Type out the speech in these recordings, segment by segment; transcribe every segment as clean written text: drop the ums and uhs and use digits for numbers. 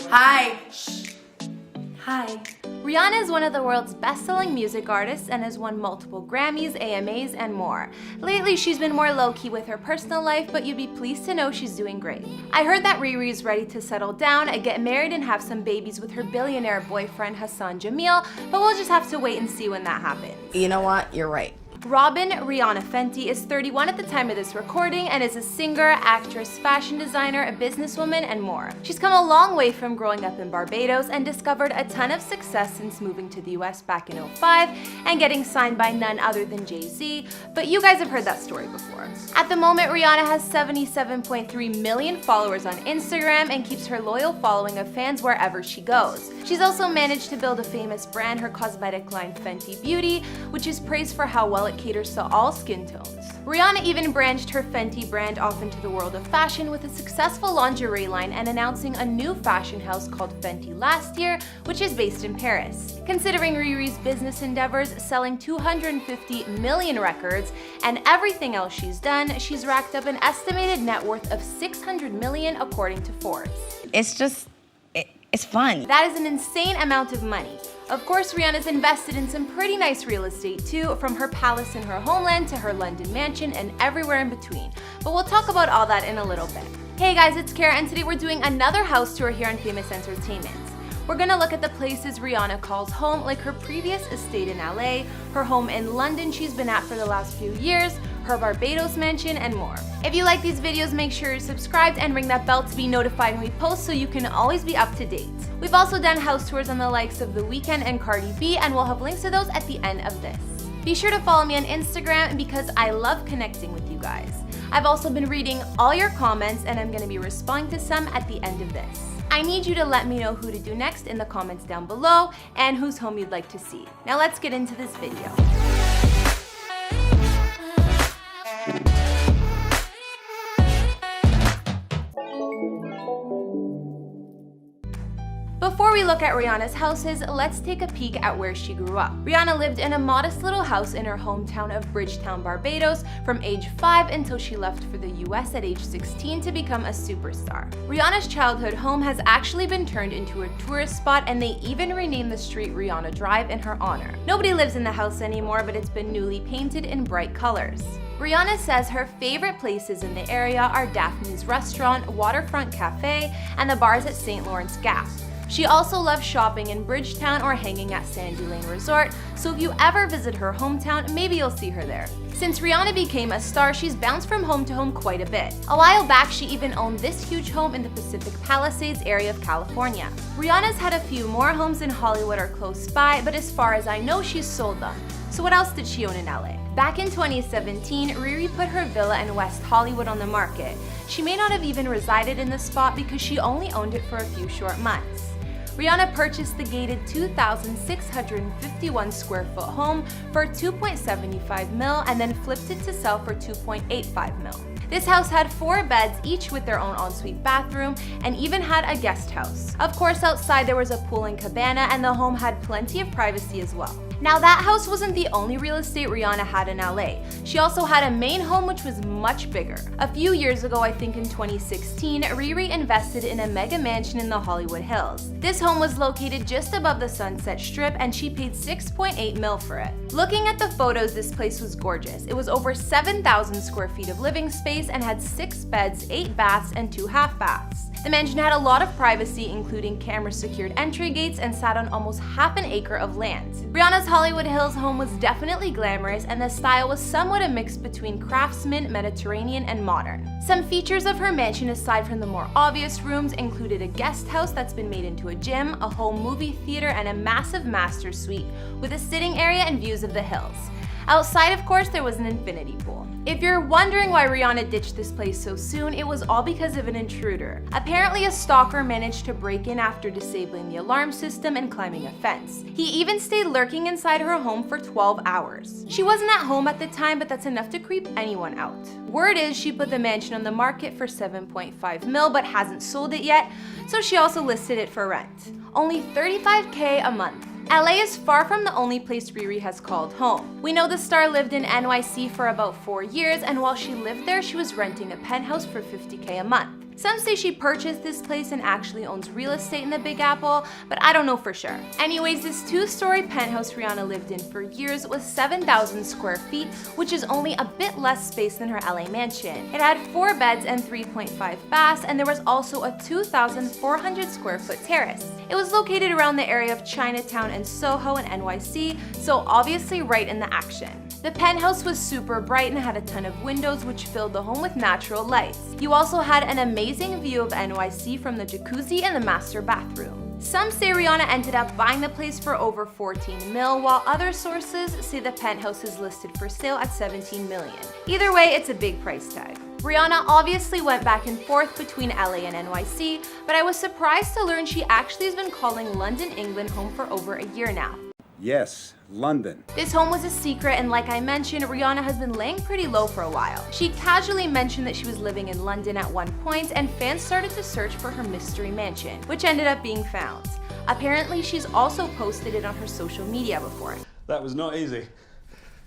Hi. Shh. Hi. Rihanna is one of the world's best-selling music artists and has won multiple Grammys, AMAs, and more. Lately, she's been more low-key with her personal life, but you'd be pleased to know she's doing great. I heard that Riri is ready to settle down, get married, and have some babies with her billionaire boyfriend Hassan Jamil, but we'll just have to wait and see when that happens. You know what? You're right. Robin Rihanna Fenty is 31 at the time of this recording and is a singer, actress, fashion designer, a businesswoman, and more. She's come a long way from growing up in Barbados and discovered a ton of success since moving to the US back in 2005 and getting signed by none other than Jay-Z, but you guys have heard that story before. At the moment, Rihanna has 77.3 million followers on Instagram and keeps her loyal following of fans wherever she goes. She's also managed to build a famous brand, her cosmetic line Fenty Beauty, which is praised for how well it caters to all skin tones. Rihanna even branched her Fenty brand off into the world of fashion with a successful lingerie line and announcing a new fashion house called Fenty last year, which is based in Paris. Considering Riri's business endeavors, selling 250 million records, and everything else she's done, she's racked up an estimated net worth of 600 million according to Forbes. It's fun. That is an insane amount of money. Of course, Rihanna's invested in some pretty nice real estate too, from her palace in her homeland to her London mansion and everywhere in between. But we'll talk about all that in a little bit. Hey guys, it's Kara, and today we're doing another house tour here on Famous Entertainment. We're gonna look at the places Rihanna calls home, like her previous estate in LA, her home in London she's been at for the last few years, her Barbados mansion, and more. If you like these videos, make sure you're subscribed and ring that bell to be notified when we post so you can always be up to date. We've also done house tours on the likes of The Weeknd and Cardi B, and we'll have links to those at the end of this. Be sure to follow me on Instagram because I love connecting with you guys. I've also been reading all your comments and I'm gonna be responding to some at the end of this. I need you to let me know who to do next in the comments down below and whose home you'd like to see. Now let's get into this video. Before we look at Rihanna's houses, let's take a peek at where she grew up. Rihanna lived in a modest little house in her hometown of Bridgetown, Barbados from age 5 until she left for the US at age 16 to become a superstar. Rihanna's childhood home has actually been turned into a tourist spot, and they even renamed the street Rihanna Drive in her honor. Nobody lives in the house anymore, but it's been newly painted in bright colors. Rihanna says her favorite places in the area are Daphne's Restaurant, Waterfront Cafe, and the bars at St. Lawrence Gap. She also loves shopping in Bridgetown or hanging at Sandy Lane Resort, so if you ever visit her hometown, maybe you'll see her there. Since Rihanna became a star, she's bounced from home to home quite a bit. A while back, she even owned this huge home in the Pacific Palisades area of California. Rihanna's had a few more homes in Hollywood or close by, but as far as I know, she's sold them. So what else did she own in LA? Back in 2017, Riri put her villa in West Hollywood on the market. She may not have even resided in the spot because she only owned it for a few short months. Rihanna purchased the gated 2,651 square foot home for $2.75 million and then flipped it to sell for $2.85 million. This house had 4 beds, each with their own ensuite bathroom, and even had a guest house. Of course, outside there was a pool and cabana, and the home had plenty of privacy as well. Now, that house wasn't the only real estate Rihanna had in LA. She also had a main home which was much bigger. A few years ago, I think in 2016, Riri invested in a mega mansion in the Hollywood Hills. This home was located just above the Sunset Strip, and she paid $6.8 million for it. Looking at the photos, this place was gorgeous. It was over 7,000 square feet of living space and had 6 beds, 8 baths, and 2 half baths. The mansion had a lot of privacy, including camera-secured entry gates, and sat on almost half an acre of land. Rihanna's Hollywood Hills home was definitely glamorous, and the style was somewhat a mix between craftsman, Mediterranean, and modern. Some features of her mansion, aside from the more obvious rooms, included a guest house that's been made into a gym, a home movie theater, and a massive master suite with a sitting area and views of the hills. Outside, of course, there was an infinity pool. If you're wondering why Rihanna ditched this place so soon, it was all because of an intruder. Apparently, a stalker managed to break in after disabling the alarm system and climbing a fence. He even stayed lurking inside her home for 12 hours. She wasn't at home at the time, but that's enough to creep anyone out. Word is she put the mansion on the market for $7.5 million, but hasn't sold it yet, so she also listed it for rent. Only $35K a month. LA is far from the only place Riri has called home. We know the star lived in NYC for about 4 years, and while she lived there, she was renting a penthouse for $50K a month. Some say she purchased this place and actually owns real estate in the Big Apple, but I don't know for sure. Anyways, this 2-story penthouse Rihanna lived in for years was 7,000 square feet, which is only a bit less space than her LA mansion. It had 4 beds and 3.5 baths, and there was also a 2,400 square foot terrace. It was located around the area of Chinatown and Soho in NYC, so obviously right in the action. The penthouse was super bright and had a ton of windows which filled the home with natural lights. You also had an amazing view of NYC from the jacuzzi and the master bathroom. Some say Rihanna ended up buying the place for over 14 mil, while other sources say the penthouse is listed for sale at 17 million. Either way, it's a big price tag. Rihanna obviously went back and forth between LA and NYC, but I was surprised to learn she actually has been calling London, England home for over a year now. Yes, London. This home was a secret, and like I mentioned, Rihanna has been laying pretty low for a while. She casually mentioned that she was living in London at one point, and fans started to search for her mystery mansion, which ended up being found. Apparently, she's also posted it on her social media before. That was not easy,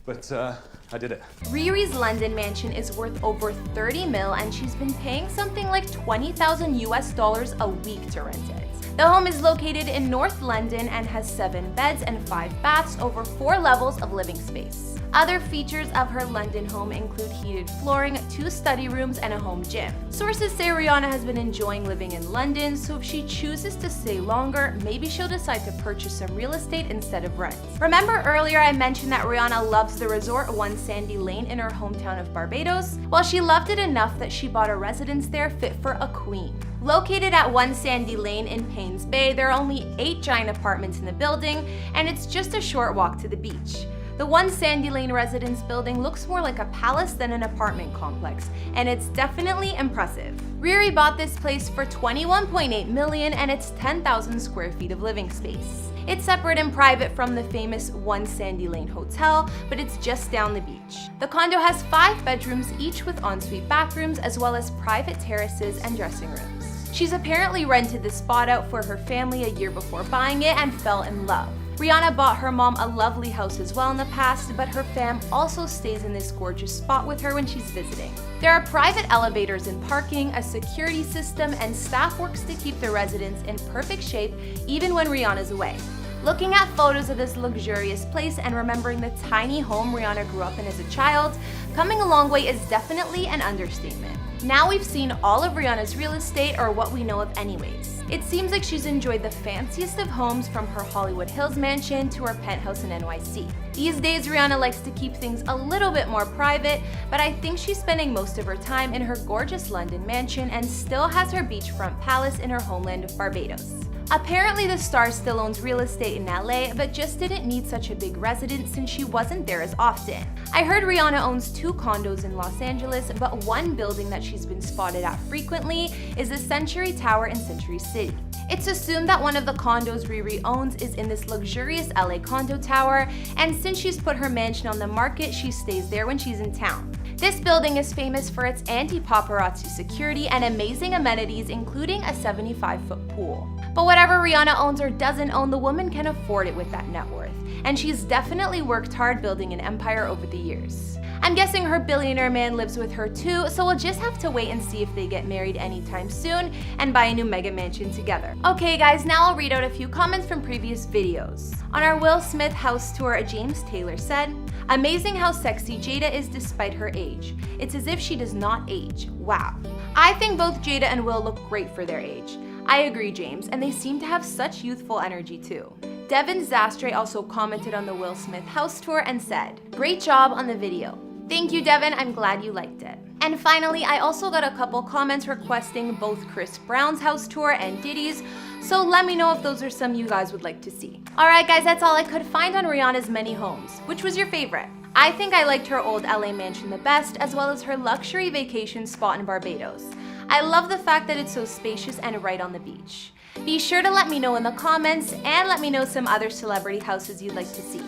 but I did it. Riri's London mansion is worth over 30 mil, and she's been paying something like 20,000 US dollars a week to rent it. The home is located in North London and has 7 beds and 5 baths over 4 levels of living space. Other features of her London home include heated flooring, 2 study rooms, and a home gym. Sources say Rihanna has been enjoying living in London, so if she chooses to stay longer, maybe she'll decide to purchase some real estate instead of rent. Remember earlier I mentioned that Rihanna loves the resort One Sandy Lane in her hometown of Barbados? Well, she loved it enough that she bought a residence there fit for a queen. Located at One Sandy Lane in Paynes Bay, there are only 8 giant apartments in the building, and it's just a short walk to the beach. The One Sandy Lane residence building looks more like a palace than an apartment complex, and it's definitely impressive. Riri bought this place for 21.8 million, and it's 10,000 square feet of living space. It's separate and private from the famous One Sandy Lane Hotel, but it's just down the beach. The condo has 5 bedrooms, each with ensuite bathrooms, as well as private terraces and dressing rooms. She's apparently rented the spot out for her family a year before buying it and fell in love. Rihanna bought her mom a lovely house as well in the past, but her fam also stays in this gorgeous spot with her when she's visiting. There are private elevators and parking, a security system, and staff works to keep the residents in perfect shape even when Rihanna's away. Looking at photos of this luxurious place and remembering the tiny home Rihanna grew up in as a child, coming a long way is definitely an understatement. Now we've seen all of Rihanna's real estate, or what we know of anyways. It seems like she's enjoyed the fanciest of homes, from her Hollywood Hills mansion to her penthouse in NYC. These days, Rihanna likes to keep things a little bit more private, but I think she's spending most of her time in her gorgeous London mansion and still has her beachfront palace in her homeland of Barbados. Apparently, the star still owns real estate in LA, but just didn't need such a big residence since she wasn't there as often. I heard Rihanna owns 2 condos in Los Angeles, but one building that she's been spotted at frequently is the Century Tower in Century City. It's assumed that one of the condos Riri owns is in this luxurious LA condo tower, and since she's put her mansion on the market, she stays there when she's in town. This building is famous for its anti-paparazzi security and amazing amenities, including a 75-foot pool. But whatever Rihanna owns or doesn't own, the woman can afford it with that net worth, and she's definitely worked hard building an empire over the years. I'm guessing her billionaire man lives with her too, so we'll just have to wait and see if they get married anytime soon and buy a new mega mansion together. Okay guys, now I'll read out a few comments from previous videos. On our Will Smith house tour, James Taylor said, "Amazing how sexy Jada is despite her age. It's as if she does not age. Wow. I think both Jada and Will look great for their age." I agree, James, and they seem to have such youthful energy too. Devin Zastre also commented on the Will Smith house tour and said, "Great job on the video." Thank you, Devin, I'm glad you liked it. And finally, I also got a couple comments requesting both Chris Brown's house tour and Diddy's, so let me know if those are some you guys would like to see. Alright guys, that's all I could find on Rihanna's many homes. Which was your favorite? I think I liked her old LA mansion the best, as well as her luxury vacation spot in Barbados. I love the fact that it's so spacious and right on the beach. Be sure to let me know in the comments, and let me know some other celebrity houses you'd like to see.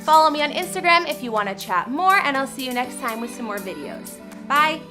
Follow me on Instagram if you want to chat more, and I'll see you next time with some more videos. Bye!